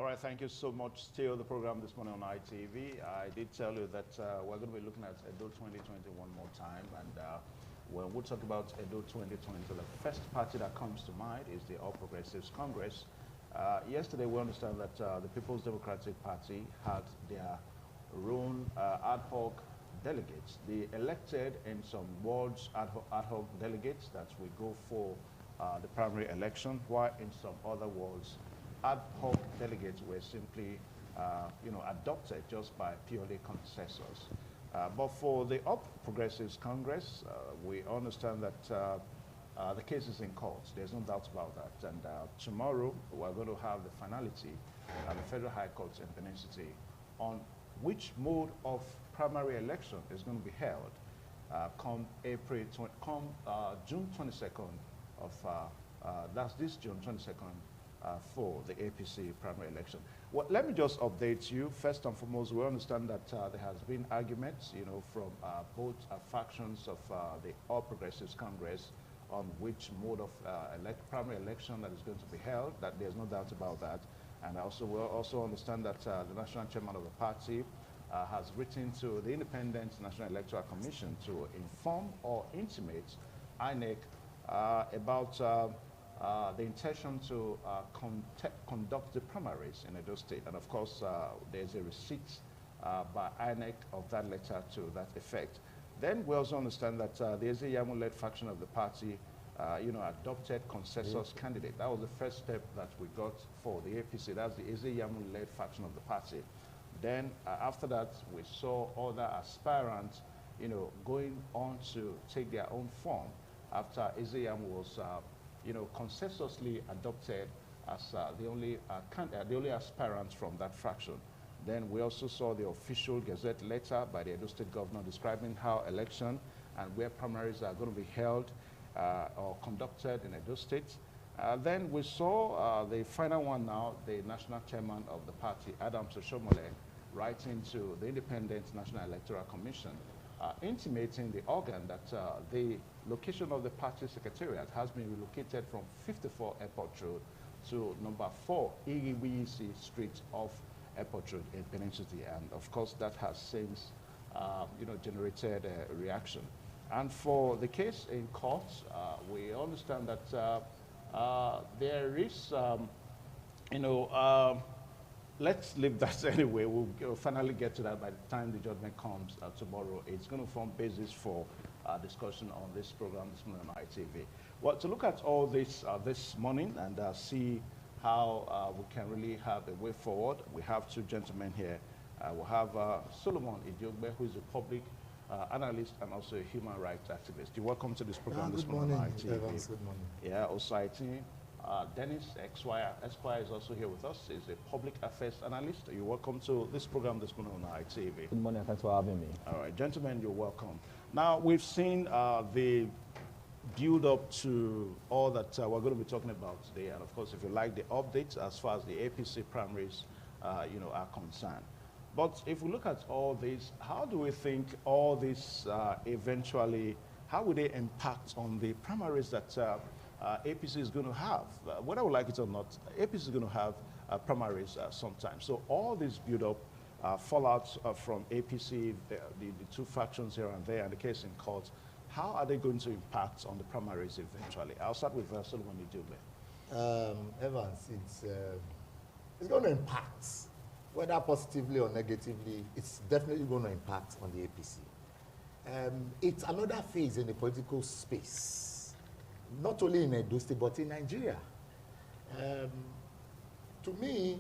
All right, thank you so much. Still the program this morning on ITV. I did tell you that we're going to be looking at EDO 2020 one more time. And when we talk about EDO 2020, the first party that comes to mind is the All Progressives Congress. Yesterday, we understand that the People's Democratic Party had their own ad hoc delegates, the elected in some wards ad hoc delegates that will go for the primary election, while in some other wards, ad hoc delegates were simply, adopted just by purely consensus. But for the All Progressives Congress, we understand that the case is in court. There's no doubt about that. And tomorrow, we're going to have the finality at the Federal High Court in Benin City on which mode of primary election is going to be held come June 22nd of, that's this June 22nd for the APC primary election. Well, let me just update you. First and foremost, we understand that there has been arguments, from both factions of the All Progressives Congress on which mode of primary election that is going to be held. That there's no doubt about that. And also, we also understand that the national chairman of the party has written to the Independent National Electoral Commission to inform or intimate INEC about the intention to conduct the primaries in Edo State. And of course, there's a receipt by INEC of that letter to that effect. Then we also understand that the Ezeyamu-led faction of the party, adopted consensus candidate. That was the first step that we got for the APC. That's the Ezeyamu-led faction of the party. Then after that, we saw other aspirants, going on to take their own form after Ezeyamu was, consensusly adopted as the only aspirant from that faction. Then we also saw the official Gazette letter by the Edo State governor describing how election and where primaries are going to be held or conducted in Edo State. Then we saw the final one now, the national chairman of the party, Adams Oshomole, writing to the Independent National Electoral Commission, intimating the organ that the location of the party secretariat has been relocated from 54 Airport Road to number 4 Iriwisi Street off Airport Road in Benin City. And of course, that has since, generated a reaction. And for the case in court, we understand that there is, let's leave that anyway. We'll finally get to that by the time the judgment comes tomorrow. It's going to form basis for discussion on this program this morning on ITV. Well, to look at all this this morning and see how we can really have a way forward, we have two gentlemen here. We have Solomon Idiogbe, who is a public analyst and also a human rights activist. You're welcome to this program this morning on ITV. Evans, good morning. Yeah, also Dennis Esquire is also here with us. He's a public affairs analyst. You're welcome to this program this morning on ITV. Good morning, thanks for having me. All right, gentlemen, you're welcome. Now, we've seen the build up to all that we're going to be talking about today. And of course, if you like the updates as far as the APC primaries, are concerned. But if we look at all this, how do we think all this eventually, how will they impact on the primaries that APC is going to have? Whether we like it or not, APC is going to have primaries sometime. So all this build-up, fallout from APC, the two factions here and there, and the case in court, how are they going to impact on the primaries eventually? I'll start with Solomon Idiogbe. Evans, it's going to impact, whether positively or negatively. It's definitely going to impact on the APC. It's another phase in the political space, not only in Edo State, but in Nigeria. To me,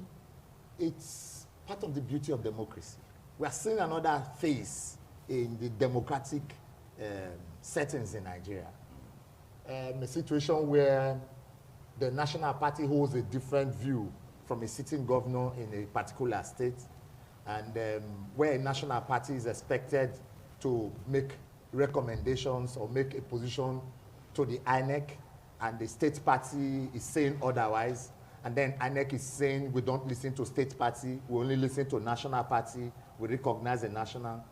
it's part of the beauty of democracy. We are seeing another phase in the democratic settings in Nigeria. A situation where the national party holds a different view from a sitting governor in a particular state, and where a national party is expected to make recommendations or make a position to the INEC, and the state party is saying otherwise, and then INEC is saying we don't listen to state party, we only listen to national party, we recognize the national,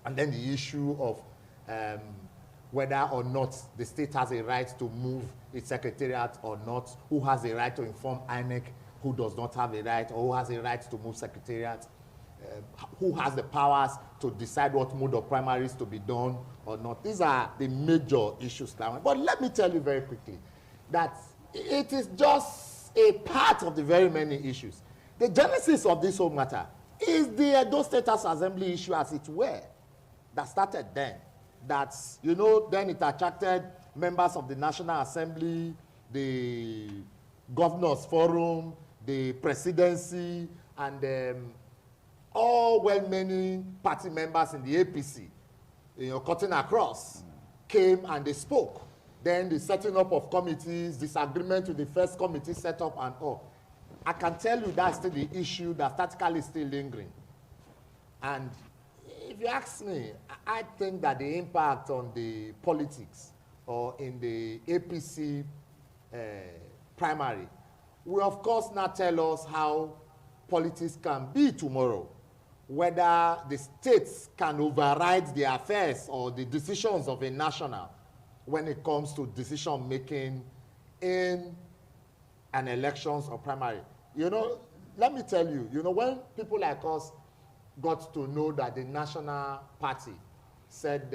and then the issue of whether or not the state has a right to move its secretariat or not, who has a right to inform INEC who does not have a right, or who has a right to move secretariat, who has the powers to decide what mode of primaries to be done or not. These are the major issues now. But let me tell you very quickly that it is just a part of the very many issues. The genesis of this whole matter is the Edo State House Assembly issue, as it were, that started then. That, you know, then it attracted members of the National Assembly, the Governors Forum, the presidency, and all well-meaning party members in the APC, you know, cutting across, came and they spoke. Then the setting up of committees, disagreement with the first committee set up and all. I can tell you that's still the issue that statically is still lingering. And if you ask me, I think that the impact on the politics or in the APC primary will of course not tell us how politics can be tomorrow, whether the states can override the affairs or the decisions of a national when it comes to decision making in an elections or primary. You know, let me tell you, you know, when people like us got to know that the national party said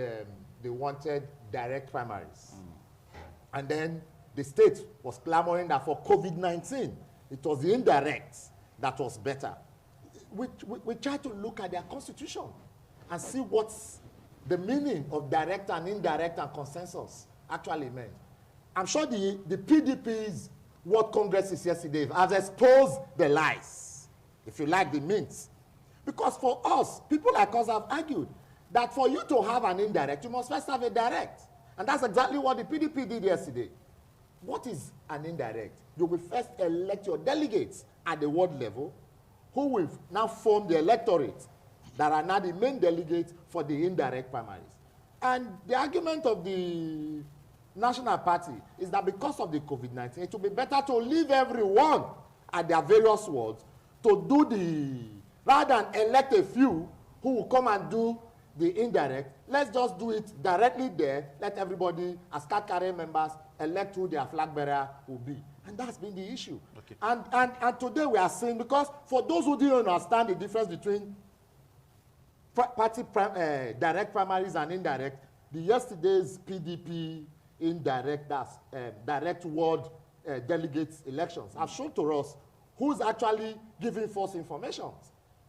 they wanted direct primaries, and then the state was clamoring that for COVID-19, it was the indirect that was better. We try to look at their constitution and see what's the meaning of direct and indirect and consensus actually meant. I'm sure the PDP's World Congress yesterday has exposed the lies, if you like, the myths. Because for us, people like us have argued that for you to have an indirect, you must first have a direct. And that's exactly what the PDP did yesterday. What is an indirect? You will first elect your delegates at the ward level, who will now form the electorate that are now the main delegates for the indirect primaries. And the argument of the National Party is that because of the COVID-19, it will be better to leave everyone at their various wards to do rather than elect a few who will come and do the indirect. Let's just do it directly there. Let everybody, as card-carrying members, elect who their flag bearer will be. And that's been the issue. Okay. And today we are seeing, because for those who didn't understand the difference between direct primaries and indirect, the yesterday's PDP indirect, that's direct ward delegates elections, have shown to us who's actually giving false information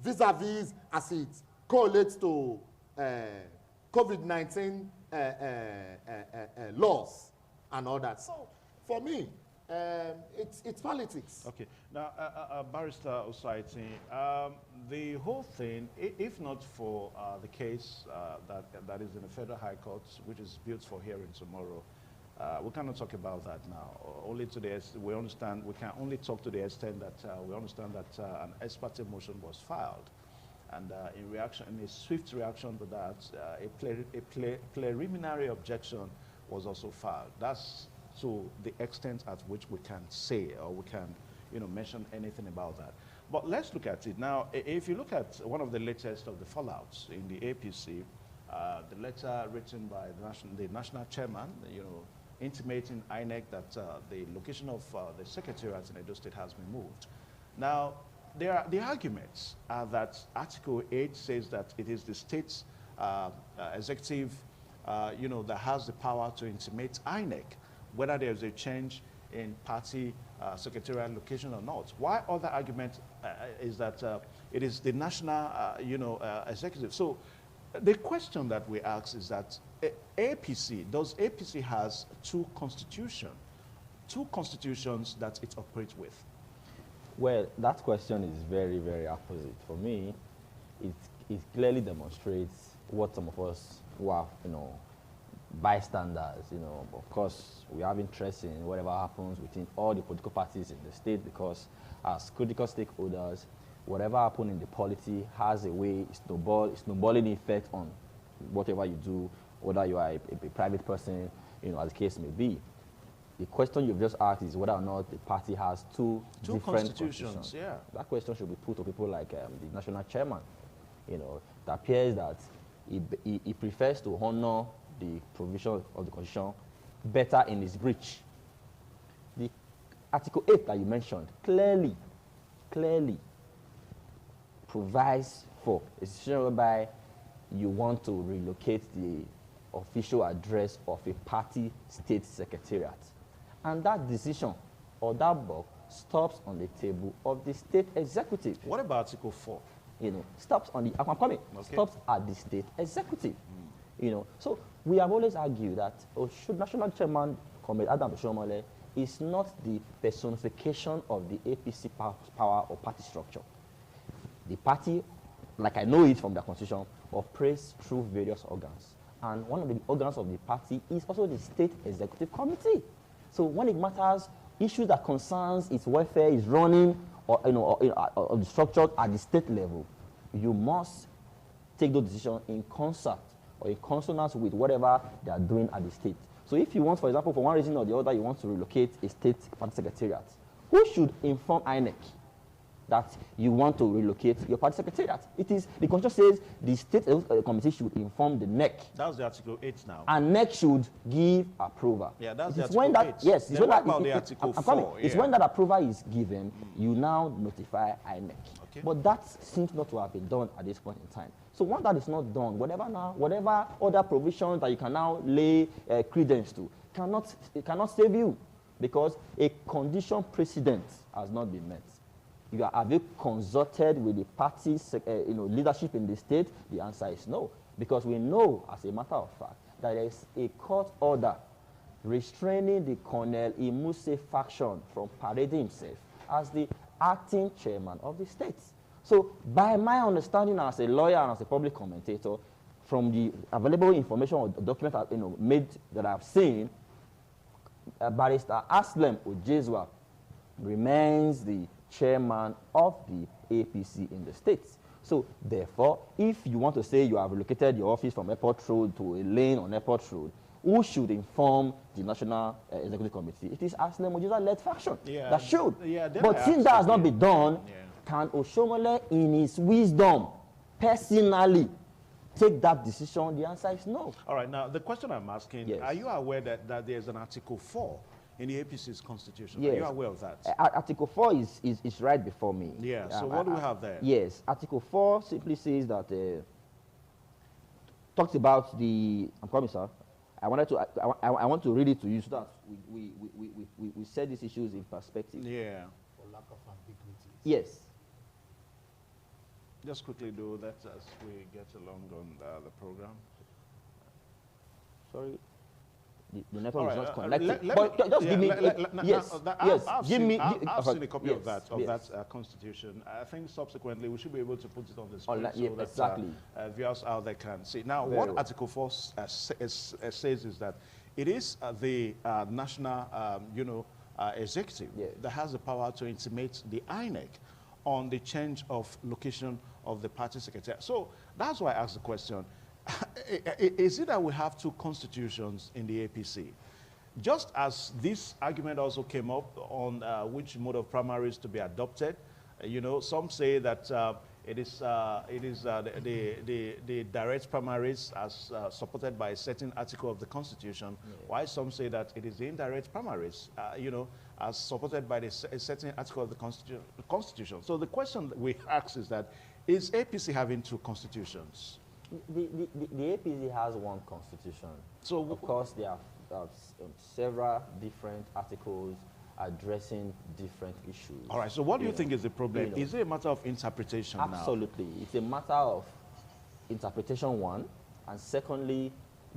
vis-a-vis as it correlates to COVID-19 laws and all that. So, for me, it's politics. Okay. Now, Barrister Osaiti, the whole thing, if not for the case that is in the Federal High Court, which is built for hearing tomorrow, we cannot talk about that now. Only to the we understand. We can only talk to the extent that we understand that an ex parte motion was filed, and in reaction, in a swift reaction to that, a preliminary objection was also filed. That's to the extent at which we can say or we can, you know, mention anything about that. But let's look at it now. If you look at one of the latest of the fallouts in the APC, the letter written by the national chairman, you know, intimating INEC that the location of the secretariat in Edo State has been moved. Now, the arguments are that Article 8 says that it is the state's executive, you know, that has the power to intimate INEC whether there's a change in party secretarial location or not. Why other argument is that it is the national, you know, executive. So the question that we ask is that APC, does APC has two constitutions that it operates with? Well, that question is very, very opposite. For me, it clearly demonstrates what some of us who are, you know, bystanders, you know, of course, we have interest in whatever happens within all the political parties in the state, because as critical stakeholders, whatever happens in the polity has a way, snowballing effect on whatever you do, whether you are a private person, you know, as the case may be. The question you've just asked is whether or not the party has two different constitutions. Yeah. That question should be put to people like the national chairman. You know, it appears that he prefers to honor the provision of the constitution better in his breach. The Article 8 that you mentioned clearly clearly provides for a situation whereby you want to relocate the official address of a party state secretariat. And that decision or that box stops on the table of the state executive. What about Article 4? You know, stops on the, I'm coming, Okay. stops at the state executive. You know, so we have always argued that National Chairman Comrade Adam Oshomole is not the personification of the APC power or party structure. The party, like I know it from the constitution, operates through various organs. And one of the organs of the party is also the state executive committee. So when it matters, issues that concerns its welfare is running or, you know, or the structure at the state level, you must take those decisions in concert or in consonance with whatever they are doing at the state. So if you want, for example, for one reason or the other, you want to relocate a state party secretariat, who should inform INEC that you want to relocate your party secretariat? It is, the constitution says the state committee should inform the NEC. That's the Article 8 now. And NEC should give approval. Yeah, that's the It is Article when that, 8. yes, Then it's when what that, about the Article I'm coming. 4? It's Yeah. when that approval is given, you now notify INEC. Okay. But that seems not to have been done at this point in time. So once that is not done, whatever other provisions that you can now lay credence to cannot save you, because a condition precedent has not been met. Have you consulted with the party's leadership in the state? The answer is no, because we know, as a matter of fact, that there is a court order restraining the Colonel Imuse faction from parading himself as the acting chairman of the state. So by my understanding as a lawyer and as a public commentator, from the available information or documents that I've seen, Barrister Aslem Ojezwa remains the chairman of the APC in the states. So therefore, if you want to say you have relocated your office from Airport Road to a lane on Airport Road, who should inform the National Executive Committee? It is Aslem Ojezwa-led faction that should. Yeah, but since that has not been done, can Oshomole, in his wisdom, personally take that decision? The answer is no. All right, now the question I'm asking, Yes. are you aware that there's an Article 4 in the APC's constitution? Yes. Are you aware of that? Article 4 is right before me. Yeah, so what do we have there? Yes, Article 4 simply says that, talks about the, I'm coming, sir. I want to read it to you so that we set these issues in perspective. Yeah. For lack of ambiguity. Yes. Just quickly do that as we get along on the program. Sorry. The network All is right, not connected. let But just give me, yes, yes. I've Give me, seen a copy yes, of that yes. constitution. I think subsequently we should be able to put it on the screen Yeah, so that exactly. viewers out there can see. Now, Very what well. Article 4 says is that it is the national, executive Yes. that has the power to intimate the INEC on the change of location of the party secretary. So that's why I asked the question. Is it that we have two constitutions in the APC? Just as this argument also came up on which mode of primaries to be adopted, some say that it is the direct primaries as supported by a certain article of the Constitution, while some say that it is the indirect primaries, as supported by a certain article of the Constitution. So the question that we ask is that, is APC having two constitutions? The APC has one constitution. So of course, there are several different articles addressing different issues. All right, so what do you think is the problem? Is it a matter of interpretation now? Absolutely. It's a matter of interpretation, one, and secondly,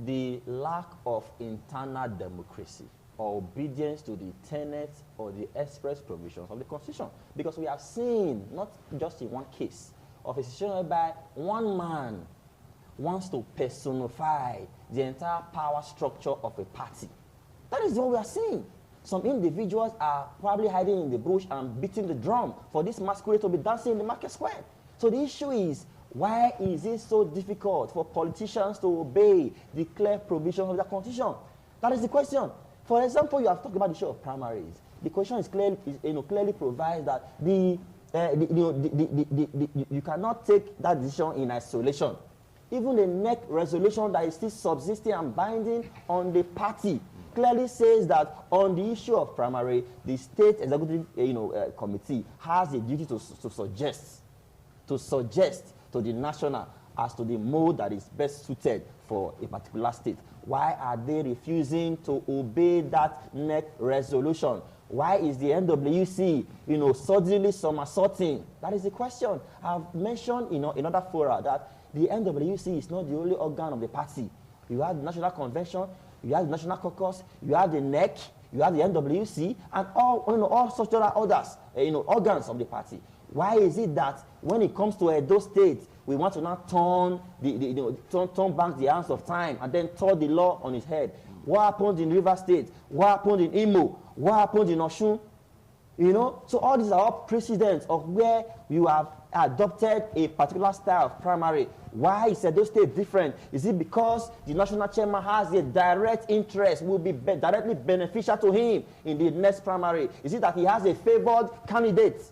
the lack of internal democracy or obedience to the tenets or the express provisions of the Constitution. Because we have seen, not just in one case, of a situation whereby one man wants to personify the entire power structure of a party. That is what we are seeing. Some individuals are probably hiding in the bush and beating the drum for this masquerade to be dancing in the market square. So the issue is, why is it so difficult for politicians to obey the clear provisions of the Constitution? That is the question. For example, you have talked about the issue of primaries. The question is clearly provides that you cannot take that decision in isolation. Even the NEC resolution that is still subsisting and binding on the party clearly says that on the issue of primary, the state executive committee has a duty to suggest to the national as to the mode that is best suited for a particular state. Why are they refusing to obey that NEC resolution? Why is the NWC, suddenly somersaulting? That is the question. I've mentioned, in other fora that the NWC is not the only organ of the party. You have the National Convention, you have the National Caucus, you have the NEC, you have the NWC, and all such others, organs of the party. Why is it that when it comes to Edo State, we want to now turn back the hands of time and then turn the law on its head? What happened in River State? What happened in Imo? What happened in Osun? So all these are all precedents of where you have adopted a particular style of primary. Why is Edo State different? Is it because the national chairman has a direct interest, will be directly beneficial to him in the next primary? Is it that he has a favored candidate?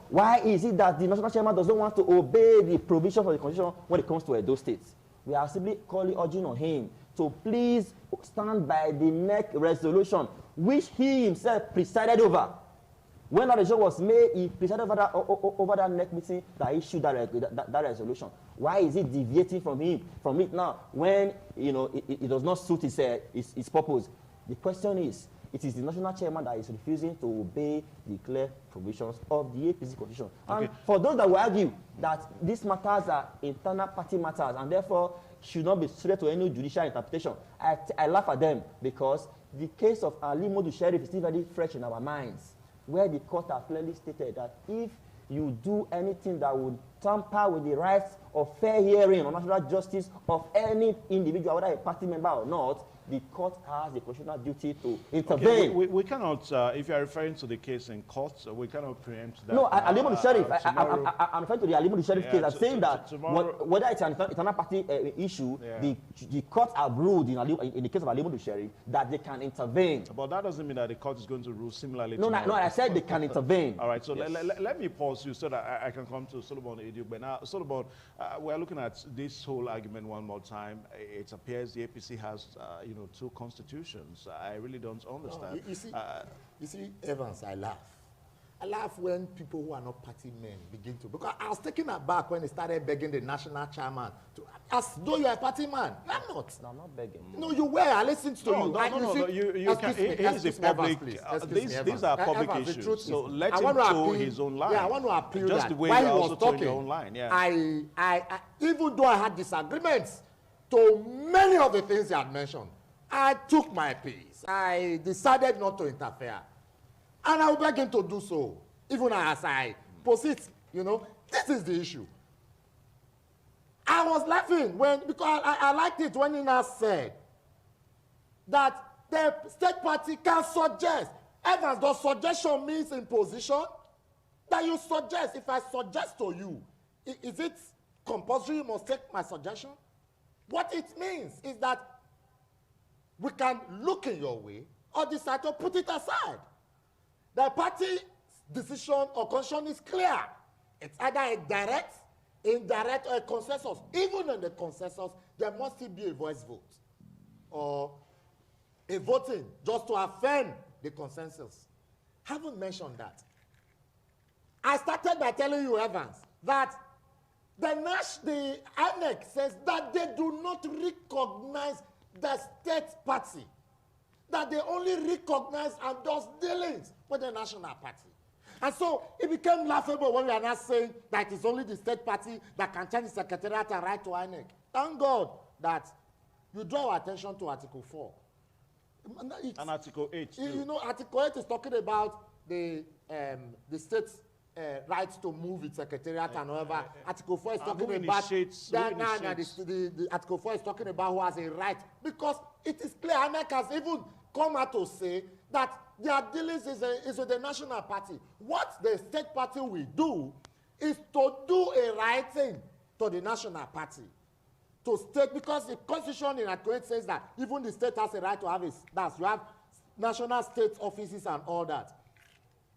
Why is it that the national chairman doesn't want to obey the provisions of the constitution when it comes to Edo State? We are simply urging on him to please stand by the NEC resolution, which he himself presided over. When that resolution was made, he presided over that NEC meeting that issued that resolution. Why is it deviating from it now when it does not suit his purpose? The question is, it is the national chairman that is refusing to obey the clear provisions of the APC constitution. Okay. And for those that will argue that these matters are internal party matters and therefore should not be subject to any judicial interpretation, I laugh at them, because the case of Ali Modu Sheriff is still very fresh in our minds, where the court has clearly stated that if you do anything that would tamper with the rights of fair hearing or natural justice of any individual, whether a party member or not, the court has a constitutional duty to intervene. Okay, we cannot, if you are referring to the case in court, we cannot preempt that. No, Ali Modu Sheriff, I'm referring to the Ali Modu Sheriff case. I'm saying that whether it's an internal party issue, the courts have ruled in the case of Ali Modu Sheriff that they can intervene. But that doesn't mean that the court is going to rule similarly. No, I said they can intervene. All right, so let me pause you so that I can come to Solomon Edu. But now, Solomon, we're looking at this whole argument one more time. It appears the APC has, two constitutions. I really don't understand. You see, Evans, I laugh. I laugh when people who are not party men begin to, because I was taken aback when they started begging the national chairman to, as though you're a party man. I'm not. No, I'm not begging. No, you were. I listened to you. No. You can. These are public issues. So let him toe his own line. Yeah, I want to appeal just that the way while you he was also talking, your own line. Yeah. I even though I had disagreements to many of the things he had mentioned, I took my piece. I decided not to interfere. And I will beg him to do so, even as I proceed. This is the issue. I was laughing because I liked it when he now said that the state party can suggest. Evans, does suggestion means imposition? That you suggest, if I suggest to you, is it compulsory you must take my suggestion? What it means is that we can look in your way or decide to put it aside. The party's decision or constitution is clear. It's either a direct, indirect, or a consensus. Even in the consensus, there must still be a voice vote or a voting just to affirm the consensus. Haven't mentioned that. I started by telling you, Evans, that the INEC says that they do not recognize the state party, that they only recognize and does dealings with the national party. And so it became laughable when we are not saying that it's only the state party that can change the secretariat and write to INEC. Thank God that you draw our attention to Article 4. And Article 8 too. Article 8 is talking about the state's rights to move its secretariat and whatever. Article 4 is talking about the Article 4 is talking about who has a right, because it is clear INEC has even come out to say that their dealings is with the national party. What the state party will do is to do a writing to the national party to state, because the constitution in Article 8 says that even the state has a right to have you have national state offices and all that.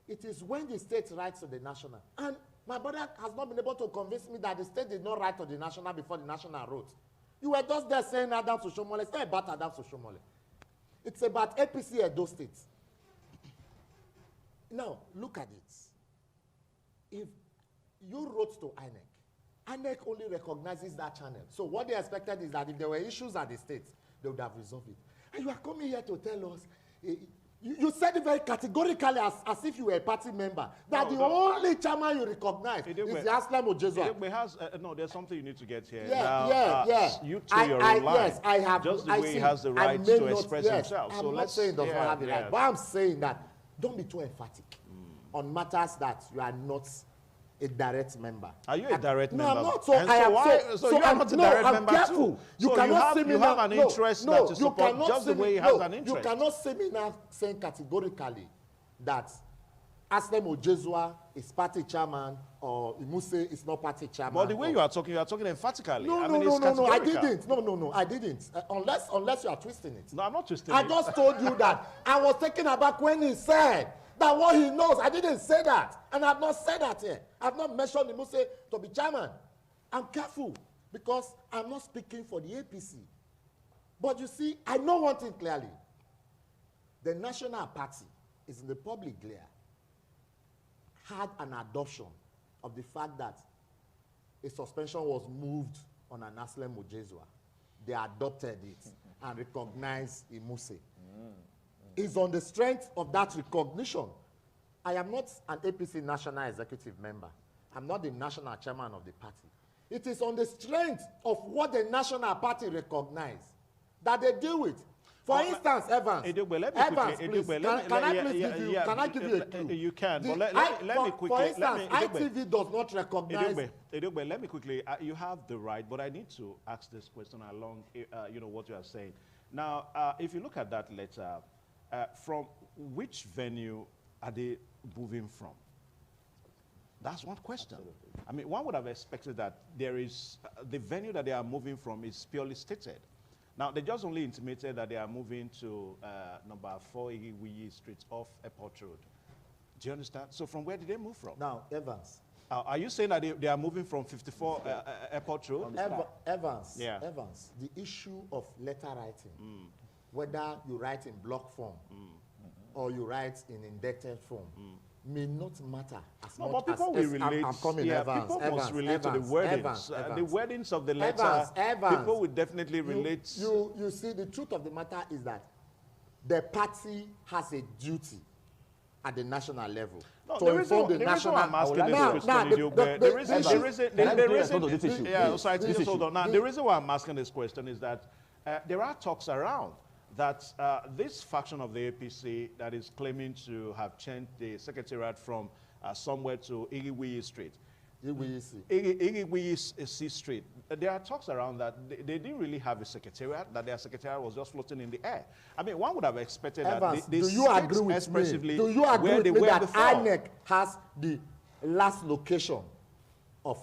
It is when the state writes to the national. And my brother has not been able to convince me that the state did not write to the national before the national wrote. You were just there saying Adam Soshomole. Say about Adam Soshomole. It's about APC Edo State. Now, look at it. If you wrote to INEC only recognizes that channel. So what they expected is that if there were issues at the state, they would have resolved it. And you are coming here to tell us, you said it very categorically as if you were a party member, that the only chairman you recognize is the Aslam Ojezua. No, there's something you need to get here. You two, you're in line. Yes, I have. Just the way he has the right to express himself. I'm not saying he does not have the right, but I'm saying that don't be too emphatic on matters that you are not a direct member. Are you a direct member? No, I'm not. So you are not a direct member careful. Too. You cannot see me now. You have an interest that you support just the way he has an interest. You cannot see me now saying categorically that Aslam Ojezua is party chairman or Imuse is not party chairman. But the way you are talking emphatically. No, I didn't. Unless you are twisting it. No, I'm not twisting it. I just told you that I was taken aback when he said that what he knows. I didn't say that. And I've not said that here. I've not mentioned Imuse to be chairman. I'm careful because I'm not speaking for the APC. But you see, I know one thing clearly. The National Party is in the public glare. Had an adoption of the fact that a suspension was moved on an Aslam Ojezua. They adopted it and recognized Imuse. It's on the strength of that recognition. I am not an APC national executive member. I'm not the national chairman of the party. It is on the strength of what the national party recognizes that they deal with. For instance, Evans, please, can I give you a clue? You can, but let me quickly. For instance, ITV does not recognize. Let me quickly. You have the right, but I need to ask this question along, what you are saying. Now, if you look at that letter, from which venue are they moving from? That's one question. Absolutely. I mean, one would have expected that there is the venue that they are moving from is purely stated. Now, they just only intimated that they are moving to number 4 Igiwiyi Street off Airport Road. Do you understand? So from where did they move from? Now, Evans. Are you saying that they are moving from 54 Airport Road? Evans, Evans, the issue of letter writing, whether you write in block form or you write in indebted form, may not matter as much but people as will relate. I'm coming, People must relate to the wordings. The wordings of the letter, people will definitely relate. You see, the truth of the matter is that the party has a duty at the national level to inform the national. The reason why I'm asking this question is that there are talks around that this faction of the APC that is claiming to have changed the secretariat from somewhere to Igiwiyi Street. Igiwiyi Street. There are talks around that they didn't really have a secretariat, that their secretariat was just floating in the air. I mean, one would have expected Evans, that they do you agree with me? Do you agree with me that INEC has the last location of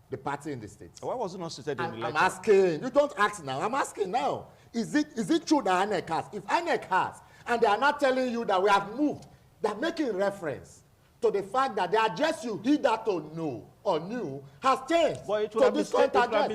the party in the state? Why was it not stated in the letter? I'm asking. You don't ask now. I'm asking now. Is it true that INEC has? If INEC has, and they are not telling you that we have moved, they're making reference to the fact that the address you hitherto know or knew has changed. But it would have been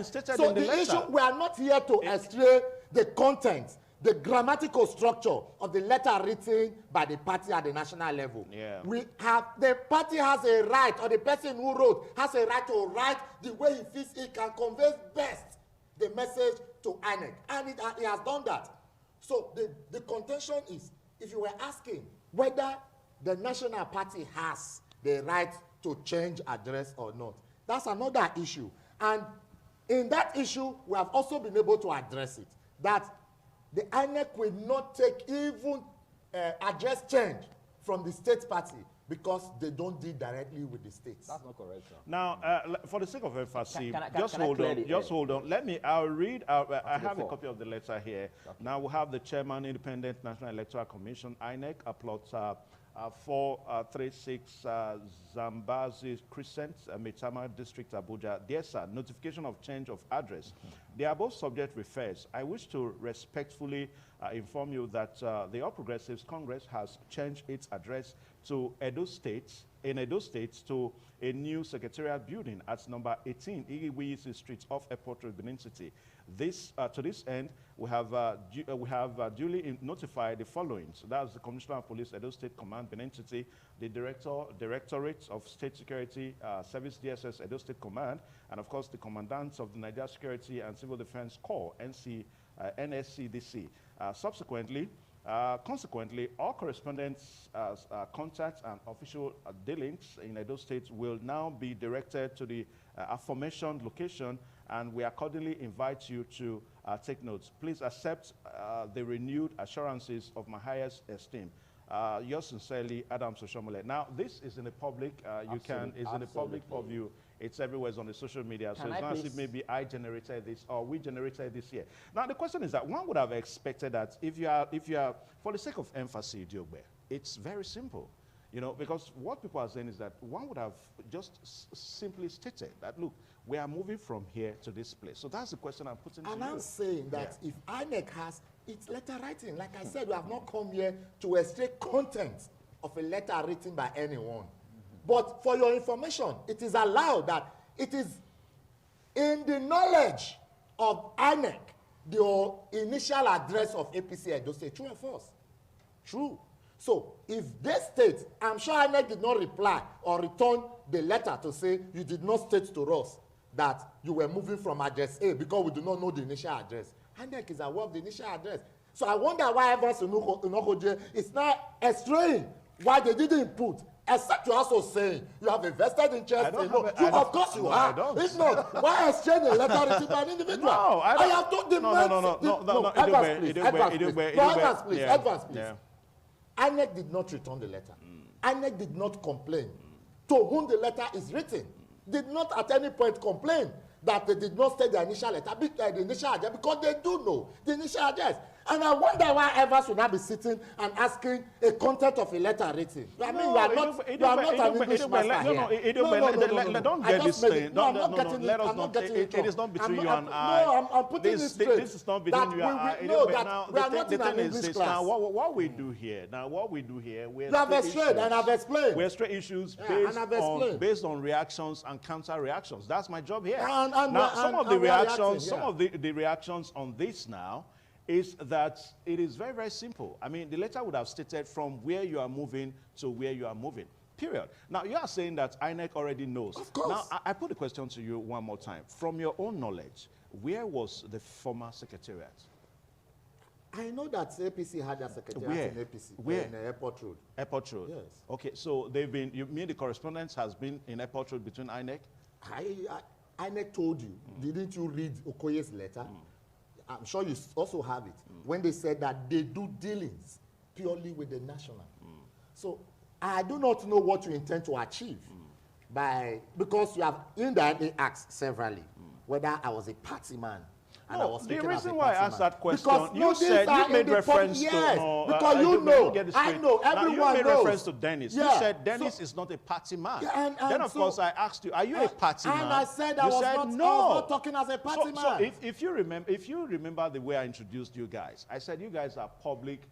stated so in the letter. issue, we are not here to estray the content, the grammatical structure of the letter written by the party at the national level. Yeah. The party has a right, or the person who wrote has a right to write the way he feels he can convey best the message to INEC, and he has done that. So the contention is, if you were asking whether the national party has the right to change address or not, that's another issue. And in that issue, we have also been able to address it, that the INEC will not take even address change from the state party because they don't deal directly with the states. That's not correct, sir. Now, for the sake of emphasis, just hold on. I'll read, I have a copy of the letter here. Okay. Now we have the Chairman, Independent National Electoral Commission, INEC, uploads 436 Zambazi Crescent, Metama District, Abuja. Dear sir, notification of change of address. The above subject refers. I wish to respectfully inform you that the All Progressives Congress has changed its address to Edo State, in Edo State to a new secretariat building at number 18 Iriwisi Street off Airport Road, Benin City. To this end, we have duly notified the following. So that's the Commissioner of Police, Edo State Command, Benin City, the Directorate of State Security Service, DSS, Edo State Command, and of course the Commandants of the Nigeria Security and Civil Defense Corps, NSCDC. Consequently, all correspondence, contacts, and official dealings in Edo State will now be directed to the aforementioned location, and we accordingly invite you to take notes. Please accept the renewed assurances of my highest esteem. Yours sincerely, Adam Soshomole. Now, this is in the public. It's in the public purview. It's everywhere. It's on the social media. So it's not as if maybe I generated this or we generated this here. Now, the question is that one would have expected that if you are, for the sake of emphasis, Diogbe, it's very simple. You know, because what people are saying is that one would have just simply stated that, look, we are moving from here to this place. So that's the question I'm putting to you. And I'm saying that if INEC has its letter writing, like I said, we have not come here to extract content of a letter written by anyone. But for your information, it is allowed that it is in the knowledge of INEC, the initial address of APC Edo State. True or false? True. So if they state, I'm sure INEC did not reply or return the letter to say you did not state to us that you were moving from address A because we do not know the initial address. INEC is aware of the initial address. So I wonder why Evans Unohoje is now explaining why they didn't put, except you're also saying you have a vested interest. Of course you are. If not, why exchange a letter written by an individual? No, I have told the Advance, please. Yeah. INEC did not return the letter. INEC did not complain. To whom the letter is written, did not at any point complain that they did not state the initial letter, the initial address, because they do know the initial address. And I wonder why Evans should not be sitting and asking a content of a letter written. I mean, you are not an English master here. Don't get this thing. Let us not. It is not between you and I. No, I'm putting this straight. This is not between you and I. No, that we are not in an English class. Now, what we do here, we have explained and I've explained. We're straight issues based on reactions and counter reactions. That's my job here. Now, some of the reactions on this now is that it is very, very simple. I mean, the letter would have stated from where you are moving to where you are moving, period. Now, you are saying that INEC already knows. Of course. Now, I put the question to you one more time. From your own knowledge, where was the former secretariat? I know that APC had a secretariat in APC. Where? In Airport Road. Airport Road? Yes. Okay, so you mean the correspondence has been in Airport Road between INEC? INEC told you, didn't you read Okoye's letter? I'm sure you also have it, when they said that they do dealings purely with the national. So I do not know what you intend to achieve because you have indirectly asked severally whether I was a party man. And no, the reason why I asked that question, you made reference to... because I know, everyone knows. You made reference to Dennis. You said Dennis is not a party man. Then, of course, I asked you, are you a party man? And I said I was not talking as a party man. So if you remember the way I introduced you guys, I said you guys are public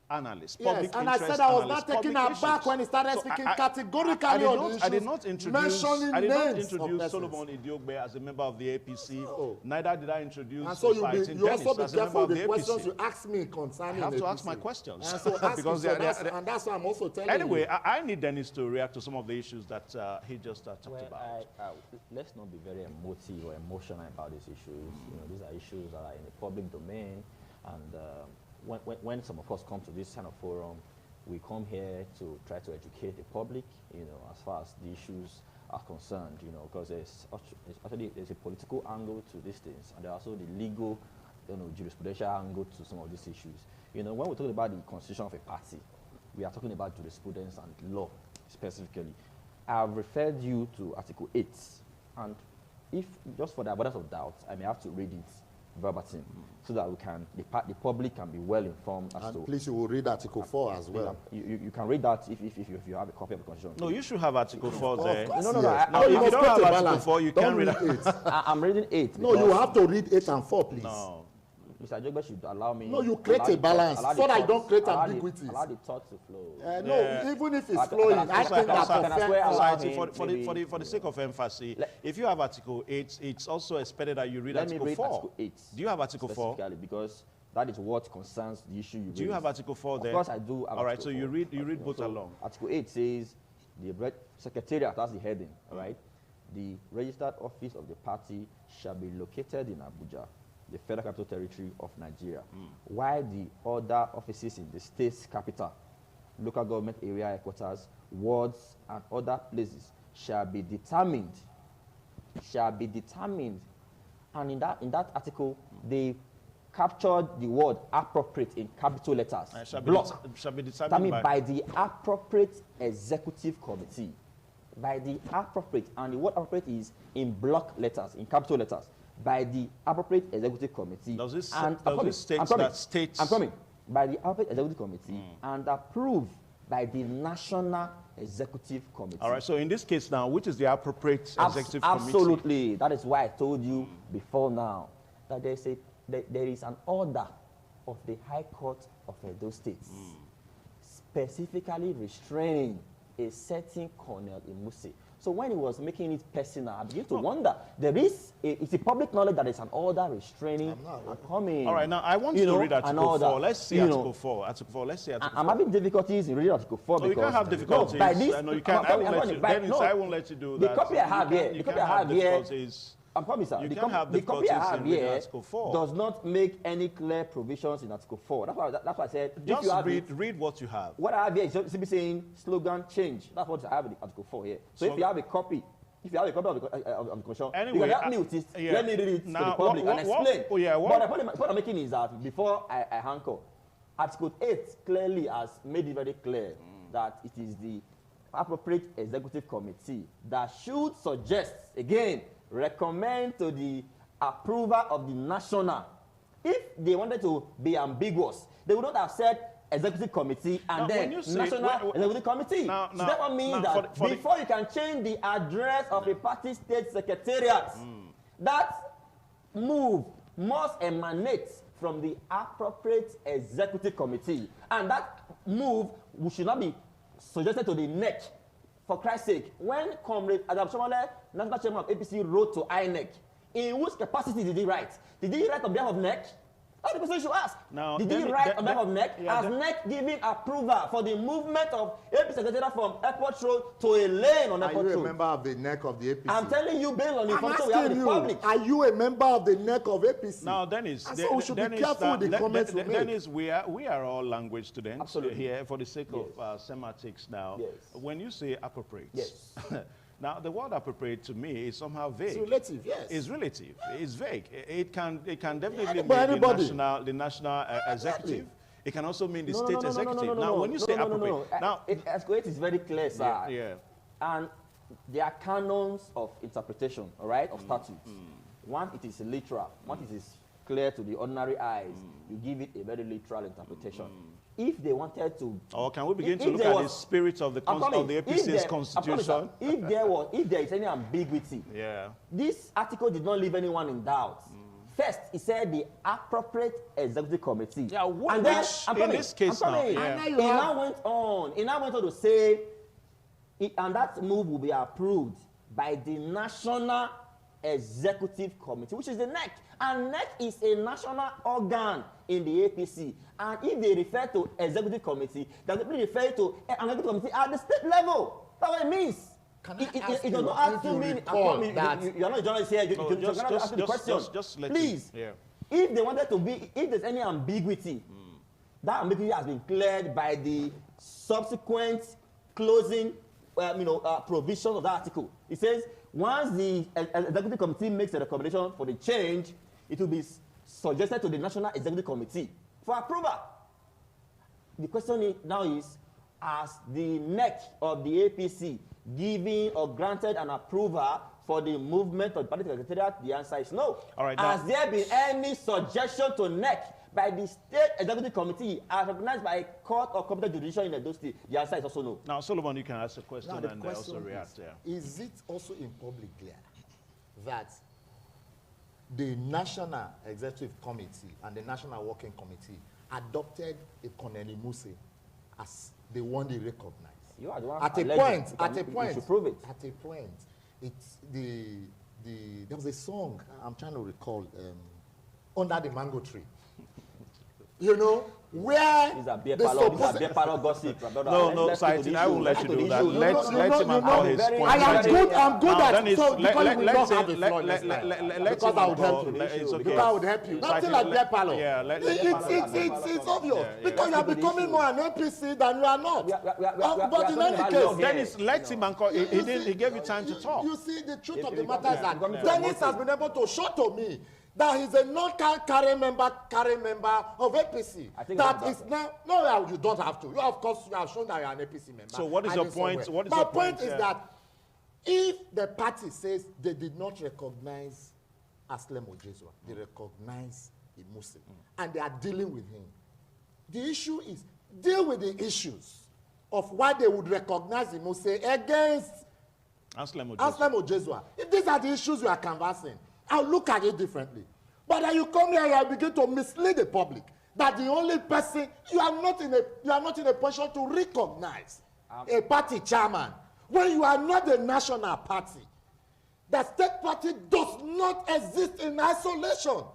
analysts, public interest analysts. And I said I was not taking aback when he started speaking categorically on the issues. I did not introduce Solomon Idiogbe as a member of the APC. Neither did I introduce. And so you also be careful the questions you ask me concerning. I have to ask my questions. And so and that's why I'm also telling you. Anyway, I need Dennis to react to some of the issues that he just talked about. Let's not be very emotive or emotional about these issues. You know, these are issues that are in the public domain, and when some of us come to this kind of forum, we come here to try to educate the public, you know, as far as the issues are concerned, you know, because there's a political angle to these things, and there's also the legal, you know, jurisprudential angle to some of these issues. You know, when we're talking about the constitution of a party, we are talking about jurisprudence and law specifically. I've referred you to Article 8, and if, just for the avoidance of doubt, I may have to read it verbatim, so that we can, the public can be well informed as to. Please, you will read Article 4 as well. You can read that if you have a copy of the Constitution. No, you should have Article 4 there. No. If you don't have Article 4, you can't read 8. I'm reading 8. No, you have to read 8 and 4, please. No. Mr. Jogbe should allow me. No, you create a balance so that you don't create ambiguities. Allow the thought to flow. No, even if it's flowing, I think that for the sake of emphasis, if you have Article 8, it's also expected that you read Article 4. Article 8. Do you have Article 4? Specifically, because that is what concerns the issue you raised. Do you have Article 4 there? Of course I do. All right, so you read both along. Article 8 says the Secretariat, that's the heading, all right? The registered office of the party shall be located in Abuja, the Federal Capital Territory of Nigeria, while the other offices in the state's capital, local government area headquarters, wards, and other places shall be determined. And in that article, they captured the word appropriate in capital letters. Shall be determined by the appropriate executive committee. By the appropriate, and the word appropriate is in block letters, in capital letters, by the appropriate executive committee. Does this state that states? I'm coming. By the appropriate executive committee and approved by the National Executive Committee. All right, so in this case now, which is the appropriate executive committee? Absolutely. That is why I told you before now that there is an order of the High Court of Edo State specifically restraining a certain Colonel Imuse. So when he was making it personal, I began to wonder, it's a public knowledge that there's an order restraining coming. All right, now I want you to read Article 4. Let's see Article 4. Article 4, let's see Article 4. I'm having difficulties in reading Article 4 because... you can't have difficulties. No, by this, no, you can't. I won't let you do that. The copy I have here, the copy I have here... I'm coming, sir. The copy I have here does not make any clear provisions in Article 4. That's why I said... Just read what you have. What I have here is simply saying slogan change. That's what I have in Article 4 here. So if you have a copy of the Constitution, anyway, you can help me with this. Let me read it to the public and explain. But the point I'm making is that before I hanker, Article 8 clearly has made it very clear that it is the appropriate executive committee that should suggest, again, recommend to the approval of the national. If they wanted to be ambiguous, they would not have said executive committee and then national executive committee. So that one means that before you can change the address of a party state secretariat, that move must emanate from the appropriate executive committee. And that move should not be suggested to the NEC. For Christ's sake, when Comrade Adam Shomole, National Chairman of APC, wrote to INEC, in which capacity did he write? Did he write on behalf of NEC? That's the question you should ask. Did he write on behalf of NEC? Has NEC given approval for the movement of APC Secretariat from Airport Road to a lane on Airport Road? Are you a member of the NEC of the APC? I'm telling you, based on the information we have in the public. Are you a member of the NEC of APC? Now, Dennis, so we should be careful with the comments we make. Dennis, we are all language students here for the sake of semantics now. When you say appropriate, now, the word appropriate to me is somehow vague. It's relative, yes. It's relative. It's vague. It can definitely mean the national executive. It can also mean the state executive. Now, when you say appropriate, now Article 8 is very clear, sir. And there are canons of interpretation, all right, of statutes. One, it is literal. One, it is clear to the ordinary eyes. You give it a very literal interpretation. If they wanted to, or can we begin to look at the spirit of the APC's constitution? If there is any ambiguity, this article did not leave anyone in doubt. First, it said the appropriate executive committee. And then in this case now, it now went on to say, and that move will be approved by the National Executive Committee, which is the NEC. And NEC is a national organ in the APC. And if they refer to executive committee, they refer to an executive committee at the state level. That's what it means. It does not have to mean you're not a journalist here. You cannot ask the question. Please, if they wanted to be, if there's any ambiguity, that ambiguity has been cleared by the subsequent closing provision of that article. It says once the executive committee makes a recommendation for the change, it will be suggested to the National Executive Committee for approval. The question now is, has the NEC of the APC given or granted an approval for the movement of the party secretariat? The answer is no. All right, has there been any suggestion to NEC by the State Executive Committee as recognized by a court or competent judicial in Edo State? The answer is also no. Now, Solomon, you can ask a question and also react. Is it also in public clear that the National Executive Committee and the National Working Committee adopted a Colonel Muse as the one they recognize. You are the one At a point, you should prove it. At a point, it's there was a song I'm trying to recall, Under the Mango Tree. You know, where These are beer parlor gossip. No, Saiti, I won't let you do that. Let him call his point. I'm good at it. So because we don't have a floor let because I would help you. It's okay. Because I would help you. Nothing like beer parlor. Yeah, it's obvious. Because you are becoming more an APC than you are not. But in any case, Dennis, let him call. He gave you time to talk. You see, the truth of the matter is that Dennis has been able to show to me that he's a non-carrying member of APC. That is now, no, you don't have to. You, of course, you have shown that you're an APC member. So what is your point? My point is that if the party says they did not recognize Aslem Ojezua, they recognize Imuse, and they are dealing with him, the issue is deal with the issues of why they would recognize Imuse against Aslem Ojezua. If these are the issues we are canvassing, I'll look at it differently. But then you come here and begin to mislead the public that the only person you are not in a position to recognize a party chairman when you are not a national party. The state party does not exist in isolation.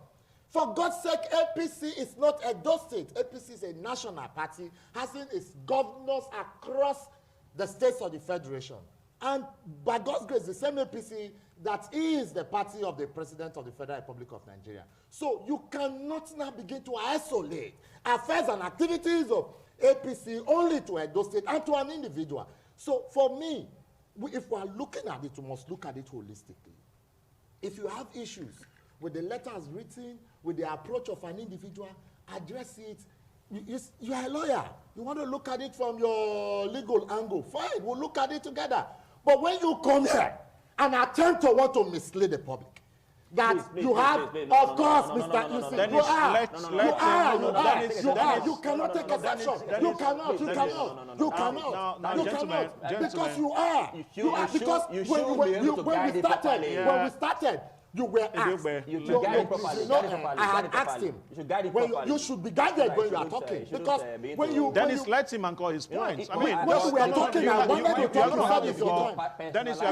For God's sake, APC is not a Edo State. APC is a national party, having its governors across the states of the federation. And by God's grace, the same APC that is the party of the President of the Federal Republic of Nigeria. So you cannot now begin to isolate affairs and activities of APC only to Edo State and to an individual. So for me, if we are looking at it, we must look at it holistically. If you have issues with the letters written, with the approach of an individual, address it. You are a lawyer. You want to look at it from your legal angle. Fine, we'll look at it together. But when you come here and attempt to want to mislead the public, that you have, of course, Mr. Yusuf, you cannot take exception. You cannot. Because you are. Because when we started, you were asked. You should guide it properly. I had asked him. You should guide it properly. You should be guided when you are talking. Because when you... Dennis, let him call his points. I mean, when you were talking, I wanted to talk about this your time. Dennis, you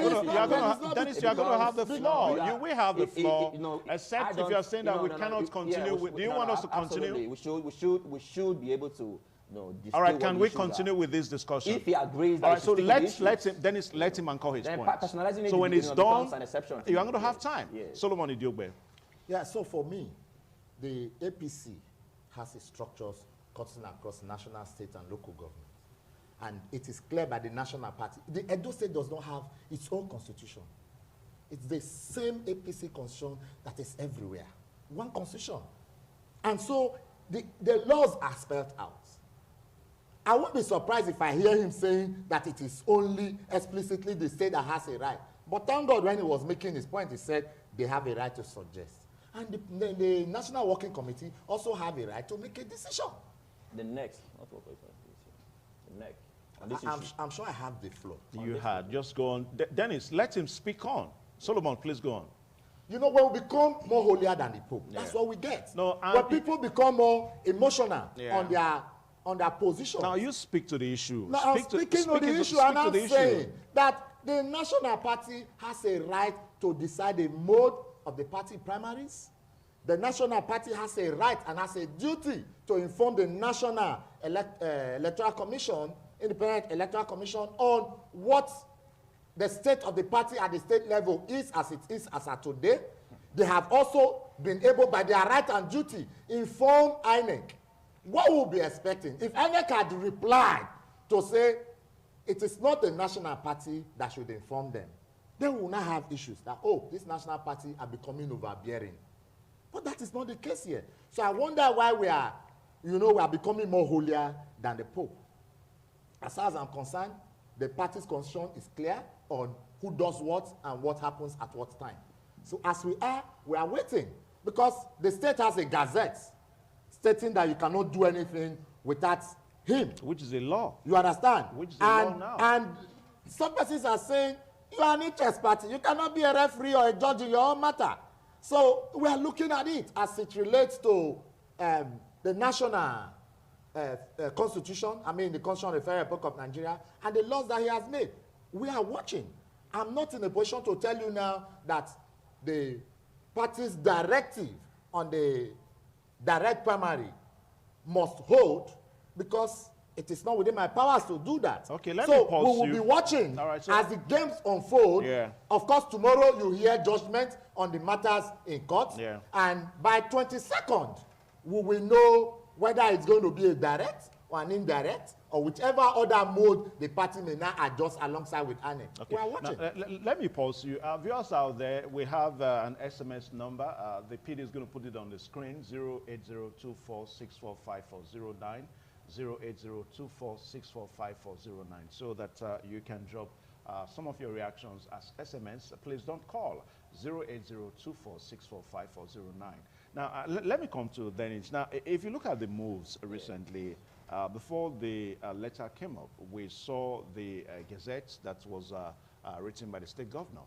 are going to have the floor. You will have the floor. Except if you are saying that we cannot continue. Do you want us to continue? We should be able to... No, all right, can we continue with this discussion? If he agrees that all right, so let him, Dennis, let him call his point. So when it's done, you are going to have time. Yes. Solomon Idiogbe. Yeah, so for me, the APC has its structures cutting across national, state, and local government. And it is clear by the national party. The Edo State does not have its own constitution. It's the same APC constitution that is everywhere. One constitution. And so the laws are spelled out. I won't be surprised if I hear him saying that it is only explicitly the state that has a right. But thank God when he was making his point, he said they have a right to suggest. And the National Working Committee also have a right to make a decision. The next, not what the next. I'm sure I have the floor. You had. Just go on. Dennis, let him speak on. Solomon, please go on. You know, when we become more holier than the Pope, that's what we get. No, when people become more emotional on their position. Now you speak to the issue. Now I'm speaking to the issue, and I'm saying that the National Party has a right to decide the mode of the party primaries. The National Party has a right and has a duty to inform the National Electoral Commission, Independent Electoral Commission, on what the state of the party at the state level is as it is as of today. They have also been able, by their right and duty, inform INEC. What we'll be expecting, if INEC had replied to say it is not the national party that should inform them, then we will not have issues that, oh, this national party are becoming overbearing. But that is not the case here. So I wonder why we are becoming more holier than the Pope. As far as I'm concerned, the party's constitution is clear on who does what and what happens at what time. So as we are waiting, because the state has a gazette stating that you cannot do anything without him. Which is a law. You understand? Which is a law now. And some persons are saying, you are an interest party. You cannot be a referee or a judge in your own matter. So we are looking at it as it relates to the national constitution, I mean the Constitution of the Federal Republic of Nigeria, and the laws that he has made. We are watching. I'm not in a position to tell you now that the party's directive on the direct primary must hold, because it is not within my powers to do that. Okay, let me pause So we will be watching as the games unfold. Yeah. Of course, tomorrow you hear judgment on the matters in court. Yeah. And by 22nd, we will know whether it's going to be a direct or an indirect, or whichever other mode the party may now adjust alongside with ANE. Okay. We are watching. Now, let me pause you. Viewers out there, we have an SMS number. The PD is going to put it on the screen, 08024645409, 08024645409, so that you can drop some of your reactions as SMS. Please don't call, 08024645409. Now, let me come to Dennis. Now, if you look at the moves recently, before the letter came up, we saw the gazette that was written by the state governor.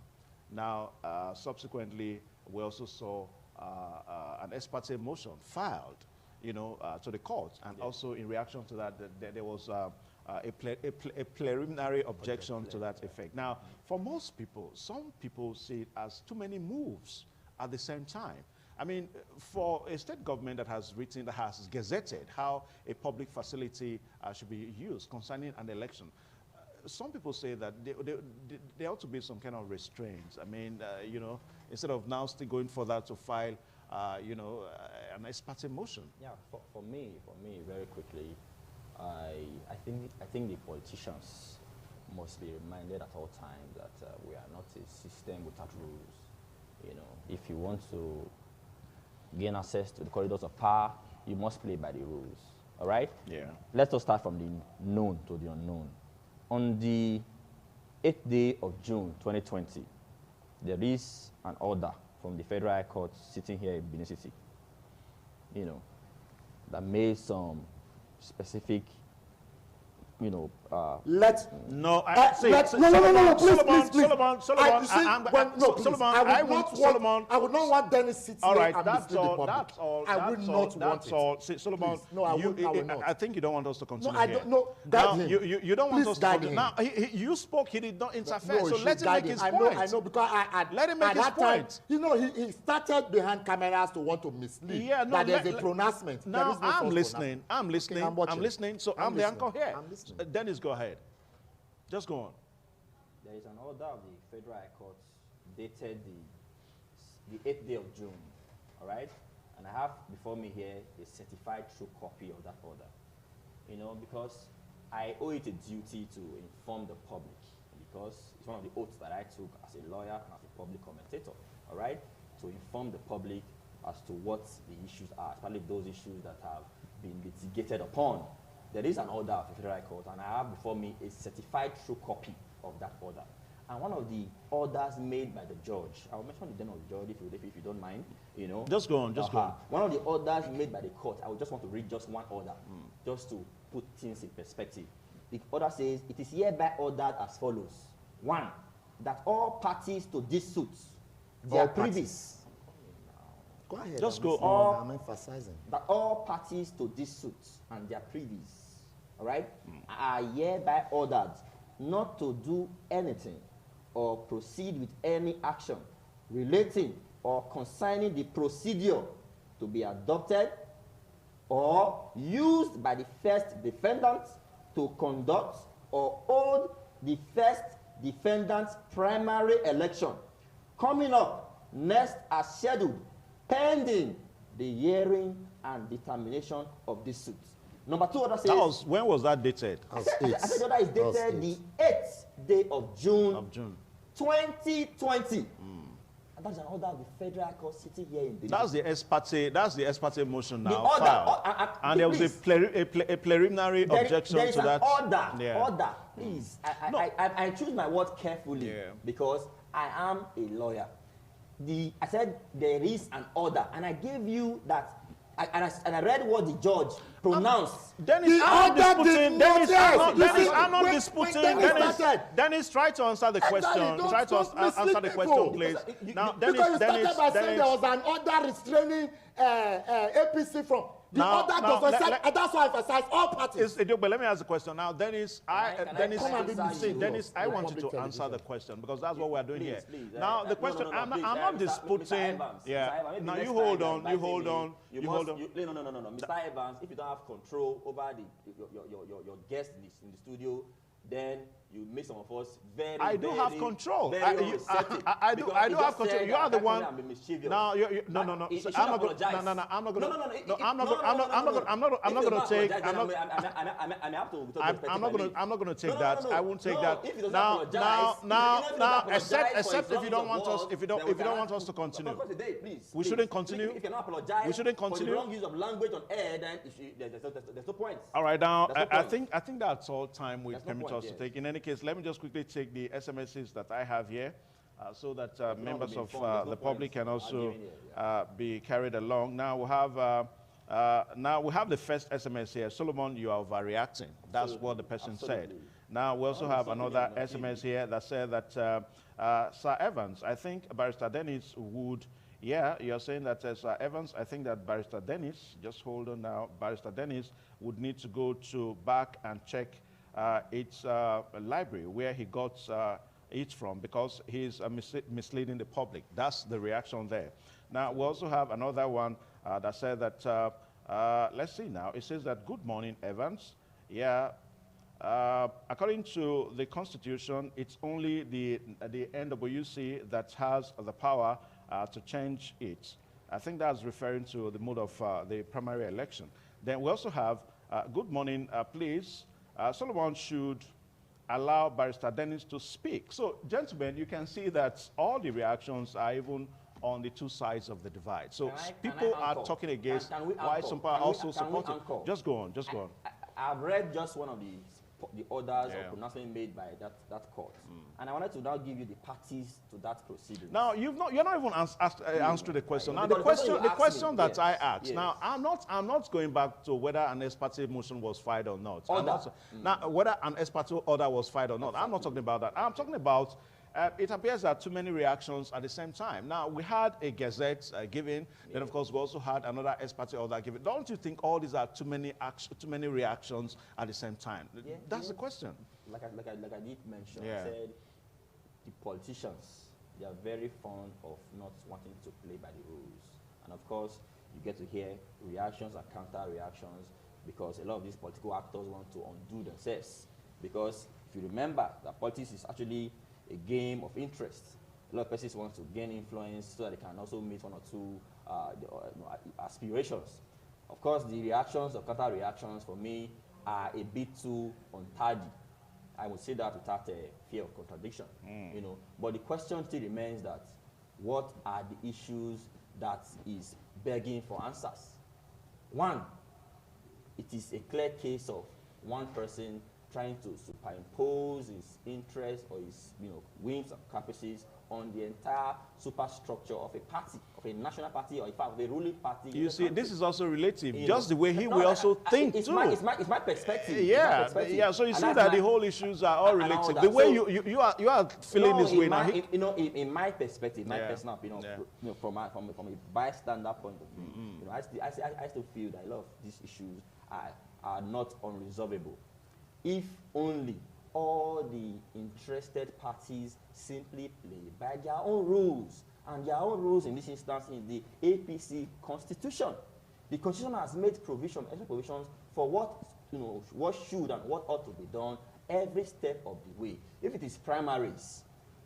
Now, subsequently, we also saw an ex parte motion filed, to the court, and also in reaction to that, there was a preliminary objection to that effect. Now, for most people, some people see it as too many moves at the same time. I mean, for a state government that has written, that has gazetted how a public facility should be used concerning an election, some people say that there ought to be some kind of restraints. I mean, instead of now still going further to file, an ex parte motion. Yeah, for me, very quickly, I think the politicians must be reminded at all times that we are not a system without rules. If you want to gain access to the corridors of power, you must play by the rules. All right? Yeah. Let us start from the known to the unknown. On the 8th day of June 2020, there is an order from the Federal High Court sitting here in Benin City, that made some specific, No, please, Solomon, I would not want Dennis sitting all right, and that's all, the that's all, I would not want it. See, Solomon, Please, no, I would not. I think you don't want us to continue No, I here. don't. No, guide him. You don't want Please us to guide continue. him. Now, you spoke, he did not interfere, No, so he let should him guide make his him. point. I know, because let him make at his that time, point. he started behind cameras to want to mislead. Yeah, no, that there's a pronouncement. There Now, is no I'm false listening. pronouncement. I'm listening. Okay, I'm listening. So I'm the anchor here. I'm listening. Dennis, go ahead. Just go on. there is an order of the Federal High Court dated the 8th day of June, all right? And I have before me here a certified true copy of that order, because I owe it a duty to inform the public, because it's one of the oaths that I took as a lawyer and as a public commentator, all right? To inform the public as to what the issues are, especially those issues that have been litigated upon. There is an order of the Federal High Court, and I have before me a certified true copy of that order. And one of the orders made by the judge, I'll mention the name of the judge if you don't mind, Just go on, just go on. One of the orders made by the court, I would just want to read just one order, just to put things in perspective. The order says, it is hereby ordered as follows. 1, that all parties to this suit, their privies. Go ahead. Just go on. I'm emphasizing. That all parties to this suit and their privies, all right, are hereby ordered not to do anything or proceed with any action relating or concerning the procedure to be adopted or used by the first defendant to conduct or hold the first defendant's primary election coming up next as scheduled, pending the hearing and determination of this suit. Number 2 order says... when was that dated? I said the order is dated the 8th day of June 2020. And that's an order of the Federal High Court sitting here in Benin. That's the ex parte motion now. The order, and there was a preliminary objection there is to that. Order, please. I choose my word carefully because I am a lawyer. I said there is an order, and I gave you that And I read what the judge pronounced. Dennis, I'm not disputing. Dennis, try to answer the question. Try to answer the question, please. Now, Dennis, started by saying there was an order restraining APC from. The order does not say, and that's why I emphasize all parties. But let me ask the question now. Dennis, I want you to answer the question because that's what we're doing here. Now, the question, I'm not disputing. Yeah. Now, you hold on. No. Mr. Evans, if you don't have control over your guest list in the studio, then you make some of us very. I do have control. I do have control. You are the one. No. I'm not going to take that. I won't take that. Now, except if you don't want us, if you don't want us to continue, we shouldn't continue. If you cannot apologize, we shouldn't continue. For the wrong use of language on air, then there's no point. All right, now I think that's all time we permit us to take. In any case, let me just quickly take the SMSs that I have here so that members of the public can also be carried along. Now we have the first SMS here. Solomon, you are overreacting. That's what the person said. Now we also have another SMS here that said that Sir Evans, I think Barrister Dennis would. Yeah, you're saying that Sir Evans, I think that Barrister Dennis, just hold on now, Barrister Dennis would need to go back and check its library where he got it from because he's misleading the public. That's the reaction there. Now, we also have another one that said that, let's see now, it says that, good morning, Evans. Yeah, according to the Constitution, it's only the NWC that has the power to change it. I think that's referring to the mode of the primary election. Then we also have, good morning, please. Solomon should allow Barrister Dennis to speak. So, gentlemen, you can see that all the reactions are even on the two sides of the divide. So, people are talking against why some are also supporting. Just go on, just go on. I've read just one of the orders or pronouncement made by that court. And I wanted to now give you the parties to that proceeding. Now, you're not even answering the question. Now, the question that I asked. Now, I'm not going back to whether an ex parte motion was filed or not. Now, whether an ex parte order was filed or not. I'm not talking about that. I'm talking about it appears that too many reactions at the same time. Now, we had a gazette given, then of course we also had another ex parte order given. Don't you think all these are too many reactions at the same time? Yeah, that's the question. Like I did mention, I said the politicians, they are very fond of not wanting to play by the rules. And of course, you get to hear reactions and counter reactions because a lot of these political actors want to undo themselves. Because if you remember that politics is actually a game of interest. A lot of persons want to gain influence so that they can also meet one or two aspirations. Of course, the reactions or counter reactions for me are a bit too untidy. I would say that without a fear of contradiction, you know. But the question still remains that what are the issues that is begging for answers? One, it is a clear case of one person trying to superimpose his interests or his whims and caprices on the entire superstructure of a party, of a national party, or in fact of a ruling party. You see, this is also relative, just the way he will also think it's too. It's my perspective. Yeah, so you see that the whole issues are all relative. The way you are feeling this way now. In my perspective, my personal opinion, from a bystander point of view, I still feel that a lot of these issues are not unresolvable. If only all the interested parties simply play by their own rules, and their own rules in this instance in the APC Constitution. The Constitution has made provisions for what should and what ought to be done every step of the way. If it is primaries,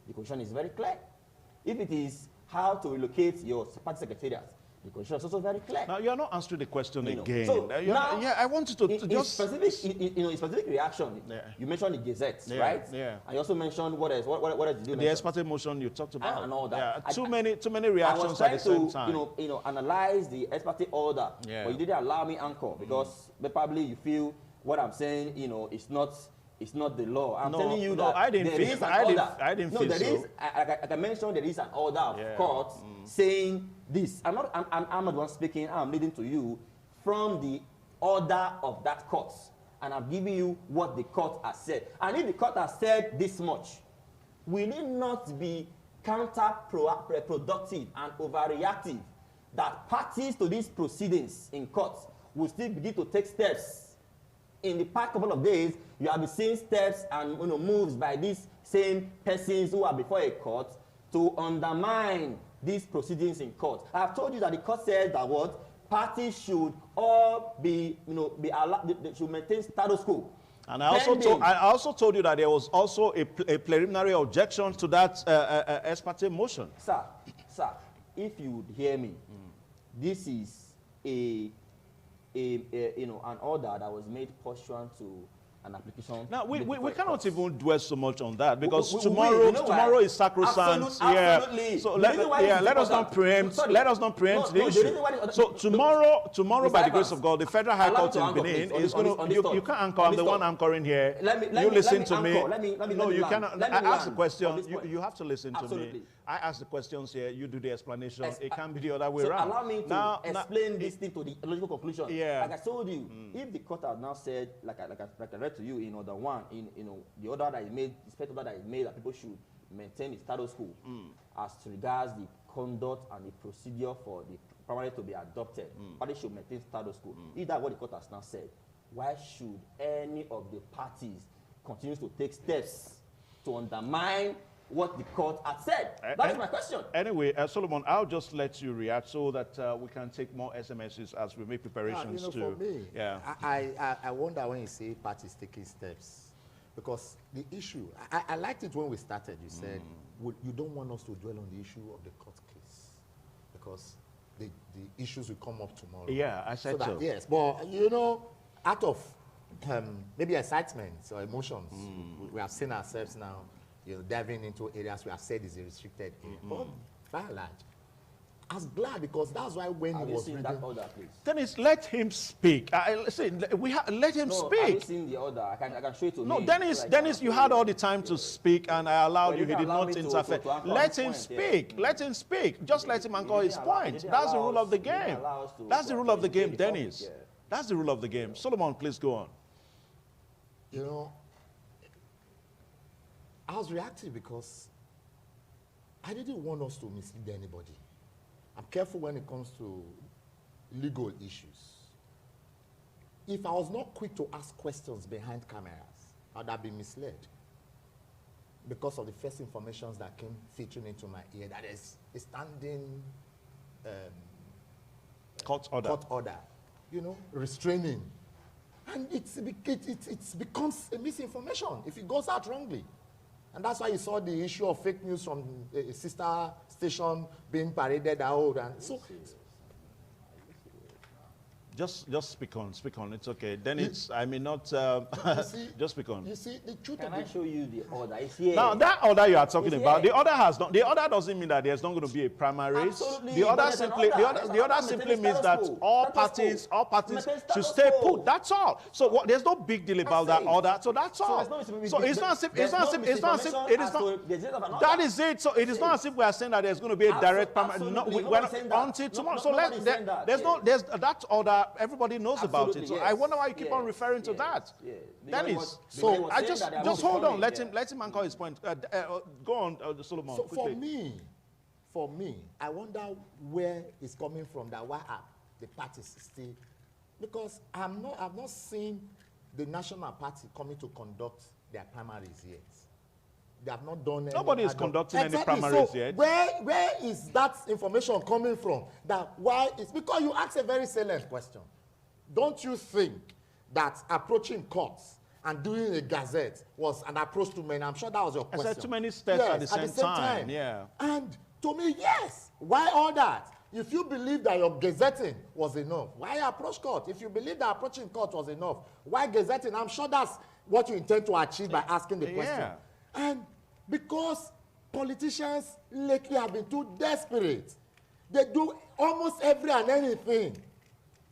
the Constitution is very clear. If it is how to relocate your party secretariat, the Constitution is also very clear. Now, you're not answering the question again. So now, I want you to just... specific reaction, you mentioned the Gazette, right? Yeah. And you also mentioned what else did you mention? The ex parte motion you talked about. And all that. Yeah. Too many reactions at the same time. I was trying to, analyze the ex parte order, but you didn't allow me anchor because probably you feel what I'm saying, is not it's not the law. I'm No, telling you no, that I didn't there feel- is an I didn't- order. I didn't no, feel there so. is, like I mentioned, there is an order of Yeah. court saying this. I'm not the one speaking. I'm leading to you from the order of that court. And I'm giving you what the court has said. And if the court has said this much, will it not be counterproductive and overreactive that parties to these proceedings in court will still begin to take steps? In the past couple of days, you have been seeing steps and moves by these same persons who are before a court to undermine these proceedings in court. I have told you that the court says that what parties should all be allowed, they should maintain status quo. And I also told you that there was also a preliminary objection to that ex parte motion. Sir, if you would hear me, this is an order that was made pursuant to an application. Now, we cannot even dwell so much on that because We tomorrow is sacrosanct. Absolutely. So let us not preempt. Let us not preempt the issue. So tomorrow, by the grace of God, the Federal High Court in Benin is going to. You can't anchor. I'm the one anchoring here. You listen to me. No, you cannot. I ask the question. You have to listen to me. I ask the questions here. You do the explanation. It can't be the other way around. So allow me to explain this thing to the logical conclusion. Yeah. Like I told you, if the court has now said, like I read to you in order one, in the order that is made, the special order that is made that people should maintain the status quo as regards the conduct and the procedure for the primary to be adopted. Parties should maintain status quo. If that's what the court has now said, why should any of the parties continue to take steps to undermine what the court has said? That's my question. Anyway, Solomon, I'll just let you react so that we can take more SMSs as we make preparations for me, I wonder when you say parties taking steps, because the issue, I liked it when we started. You said you don't want us to dwell on the issue of the court case because the issues will come up tomorrow. Yeah, I said so. Yes, but out of maybe excitement or emotions, we have seen ourselves now diving into areas we have said is a restricted area. But by and large, I was glad because that's why when he was reading that order, please. Dennis, let him speak. Let him speak. Have you seen the order? I can show it to No, me. Dennis, you had all the time to speak, and I allowed you. He did not interfere. Let him speak. Let him speak. Just let him anchor his point. That's the rule of the game. That's the rule of the game, Dennis. That's the rule of the game. Solomon, please go on. I was reactive because I didn't want us to mislead anybody. I'm careful when it comes to legal issues. If I was not quick to ask questions behind cameras, I would have been misled because of the first information that came filtering into my ear that is a standing Court order. Restraining. And it becomes a misinformation if it goes out wrongly. And that's why you saw the issue of fake news from a sister station being paraded out. And so, just speak on. It's okay. Then I may not. Just speak on. You see, the truth Can of I it. show you the order? It's here. Now that order you are talking It's about, here. the order doesn't mean that there's not going to be a primaries. Absolutely, The order but there's an simply, order. the order simply means that all parties should stay put. That's all. So there's no big deal about that order. So that's all. So it's not as if that is it. So it is not as if we are saying that there's going to be a direct primary. No, we're not until tomorrow. So there's that order. Everybody knows about it. So I wonder why you keep on referring to that. Dennis, so I just hold on. Let him anchor his point. Go on, Solomon. So for me, I wonder where it's coming from. That why the parties still, because I've not seen the National Party coming to conduct their primaries yet. They have not done any. Nobody is conducting any primaries yet. Where is that information coming from? That why it's because you asked a very salient question. Don't you think that approaching courts and doing a gazette was an approach to many? I'm sure that was your question. I said too many steps at the same time. Yeah. And to me, yes. Why all that? If you believe that your gazetting was enough, why approach court? If you believe that approaching court was enough, why gazetting? I'm sure that's what you intend to achieve by asking the question. Yeah. And because politicians lately have been too desperate, they do almost every and anything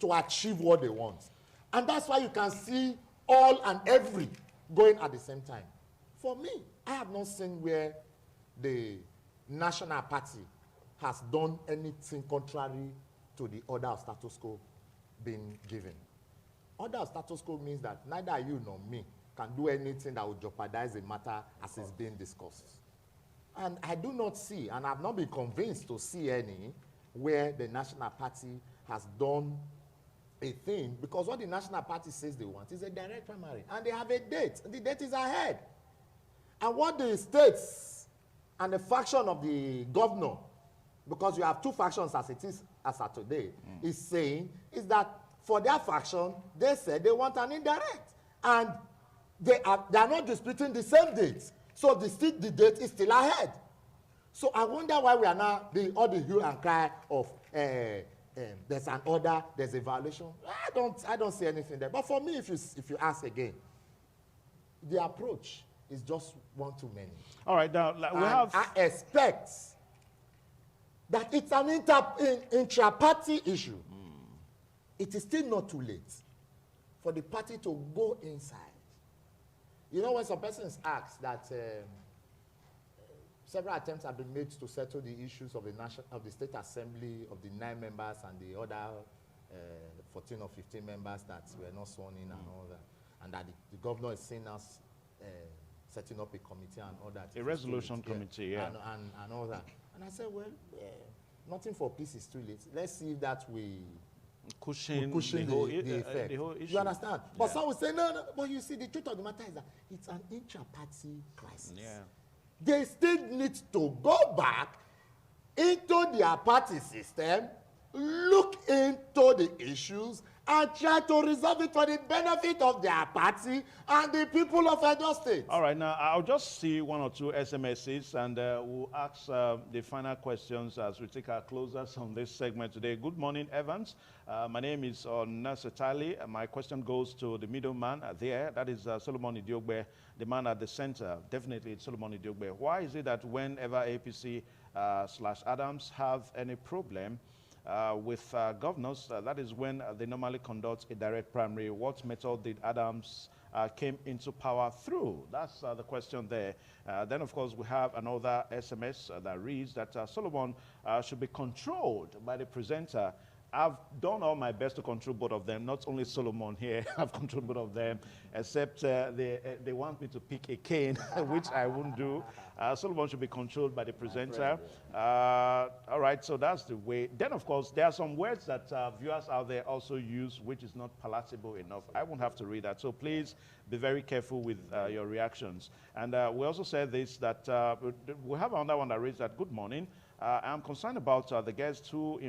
to achieve what they want. And that's why you can see all and every going at the same time. For me, I have not seen where the National Party has done anything contrary to the order of status quo being given. Order of status quo means that neither you nor me can do anything that would jeopardize the matter as it's being discussed. And I do not see, and I've not been convinced to see any, where the National Party has done a thing, because what the National Party says they want is a direct primary, and they have a date, and the date is ahead. And what the states and the faction of the governor, because you have two factions as it is as at today, is saying is that for their faction, they said they want an indirect. And they are not disputing the same date. So the date is still ahead. So I wonder why we are now all the hue and cry of there's an order, there's a violation. I don't see anything there. But for me, if you ask again, the approach is just one too many. All right, now I expect that it's an intra-party issue. It is still not too late for the party to go inside. You know, when some persons ask that several attempts have been made to settle the issues of the State Assembly, of the 9 members and the other 14 or 15 members that were not sworn in and all that, and that the governor is seeing us setting up a committee and all that. A resolution committee, yeah. And all that. And I said, well, nothing for peace is too late. Let's see if that we cushion the effect. The whole issue. You understand? But some will say, no. But you see, the truth of the matter is that it's an intra-party crisis. Yeah. They still need to go back into their party system, look into the issues, and try to resolve it for the benefit of their party and the people of Edo State. All right, now I'll just see one or two SMSs, and we'll ask the final questions as we take our closers on this segment today. Good morning, Evans. My name is Nasatali. My question goes to the middleman there. That is Solomon Idiogbe, the man at the center. Definitely it's Solomon Idiogbe. Why is it that whenever APC / Adams have any problem with governors, that is when they normally conduct a direct primary? What method did Adams came into power through? That's the question there. Then, of course, we have another SMS that reads that Solomon should be controlled by the presenter. I've done all my best to control both of them, not only Solomon here. I've controlled both of them, except they want me to pick a cane, which I won't do. Solomon should be controlled by the presenter. All right, so that's the way. Then, of course, there are some words that viewers out there also use, which is not palatable enough. I won't have to read that. So please be very careful with your reactions. And we also said this, that we have another one that reads that, good morning. I'm concerned about the guests who you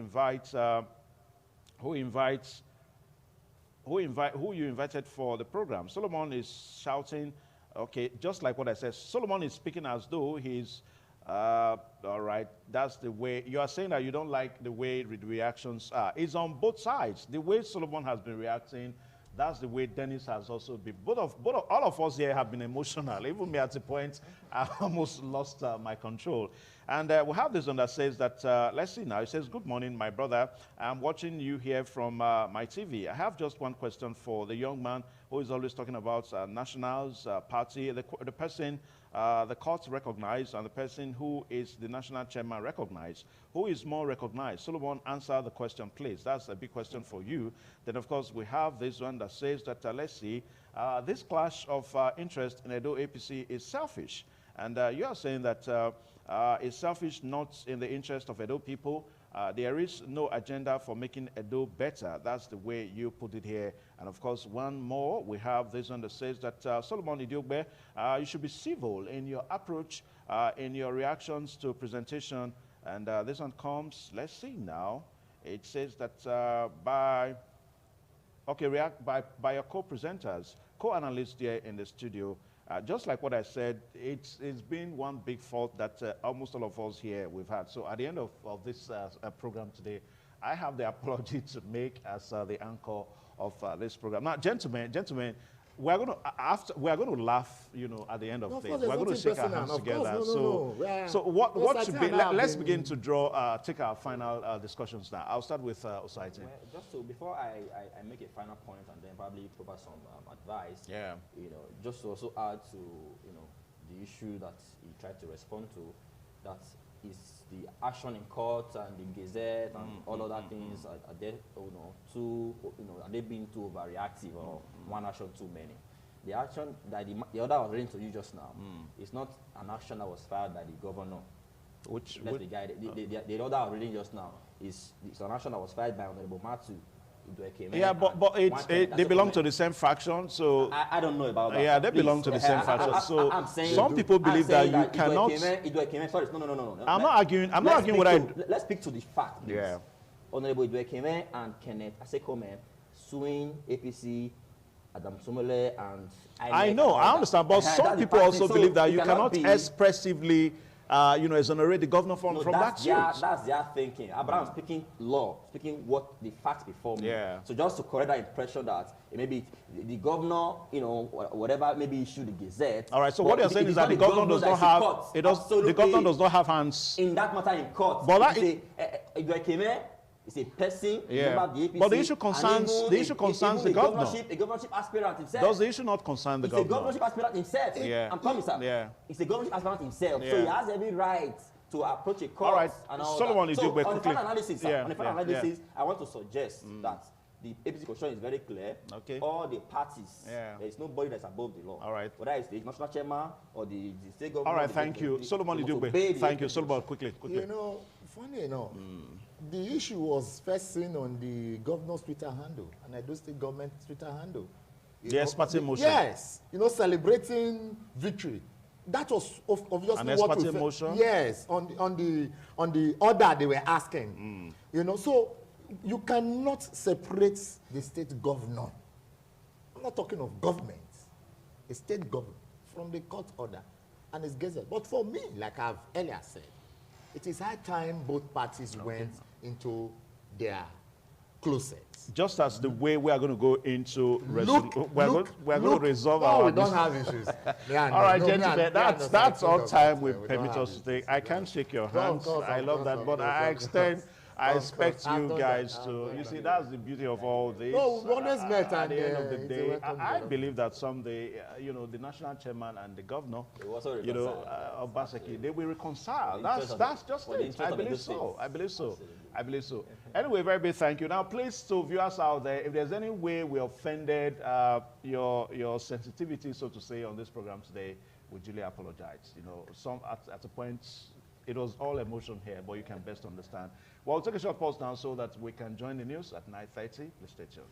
invited for the program. Solomon is shouting, okay, just like what I said. Solomon is speaking as though he's, all right, that's the way. You are saying that you don't like the way the reactions are. It's on both sides. The way Solomon has been reacting, that's the way Dennis has also been. All of us here have been emotional. Even me at a point, I almost lost my control. And we have this one that says that, let's see now. It says, good morning, my brother. I'm watching you here from my TV. I have just one question for the young man who is always talking about nationals, party, the person the courts recognize and the person who is the national chairman recognized. Who is more recognized? Solomon, answer the question, please. That's a big question for you. Then, of course, we have this one that says that, let's see, this clash of interest in Edo APC is selfish. And you are saying that it's selfish, not in the interest of Edo people. There is no agenda for making Edo better. That's the way you put it here. And of course, one more, we have this one that says that Solomon Idiogbe, you should be civil in your approach, in your reactions to presentation. And this one comes, let's see now. It says that by your co-presenters, co-analysts here in the studio. Just like what I said, it's been one big fault that almost all of us here we've had. So at the end of this program today, I have the apology to make as the anchor of this program. Now, gentlemen, we're going to laugh, you know, at the end of No, things. of course, We're going to there's shake our nothing hands personal. Of together. course, no. So what Osai should be? and I have Let's been- begin to draw, take our final discussions now. I'll start with Osai. Well, just so before I make a final point and then probably provide some advice. Yeah. You know, just to also add to the issue that he tried to respond to, that is the action in court and the gazette and all other things. Are they are they being too overreactive or one action too many? The action that the order I was reading to you just now is not an action that was filed by the governor. The guy. The order I was reading just now is an action that was filed by Honorable Matu. Yeah, but they belong to the same faction, so I don't know about that. Yeah, they belong to the same faction. So I'm saying, some people believe that you cannot. Sorry, no. I'm not arguing. I'm not arguing what I. Let's speak to the fact. Please. Yeah. Honorable Idwekeme and Kenneth Asekome suing APC, Adam Sumole, and I know, I understand, but some people also believe that you cannot expressively, exonerate the governor from that suit. That's their thinking. Abraham speaking law, speaking what the facts before me. Yeah. So just to correct that impression that maybe the governor, whatever, maybe issued the gazette. All right. So what you're saying is that the governor does not have the governor does not have hands in that matter in court. But it's a person, yeah. The APC, but the issue concerns the governor. A governorship aspirant himself. Does the issue not concern the governor? It's a governorship aspirant himself. Yeah. I'm coming, sir. Yeah. It's a governorship aspirant himself. Yeah. So he has every right to approach a court. All right. And all Solomon, that. you do So on the final analysis, sir, I want to suggest that the APC constitution is very clear. Okay. All the parties, Yeah. there is nobody that's above the law. All right. Whether it's the national chairman or the state government. All right. Thank you, Solomon Idugbe. Thank you, Solomon. Quickly. You know, funny enough, the issue was first seen on the governor's Twitter handle, and Edo State government Twitter handle. The ex-parte motion. Yes, celebrating victory. That was obviously an what we ex-parte motion. Yes, on the order they were asking. So you cannot separate the state governor. I'm not talking of government, a state government from the court order and its gazette. But for me, like I've earlier said, it is high time both parties went into their closets. Just as the way we are going to go into we're going to resolve our. We don't have issues. All right, gentlemen, that's all time we permit us to take. I can't shake your hands. I love that, but I expect you guys to. You see, that's the beauty of all this. No, we've always met, at and the end of the day, I welcome believe that someday, the national chairman and the governor, Obaseki, they will reconcile. That's just it. I believe so. Anyway, very big thank you. Now, please, to viewers out there, if there's any way we offended your sensitivity, so to say, on this program today, we duly apologize. At a point, it was all emotion here, but you can best understand. Well, we'll take a short pause now so that we can join the news at 9:30. Please stay tuned.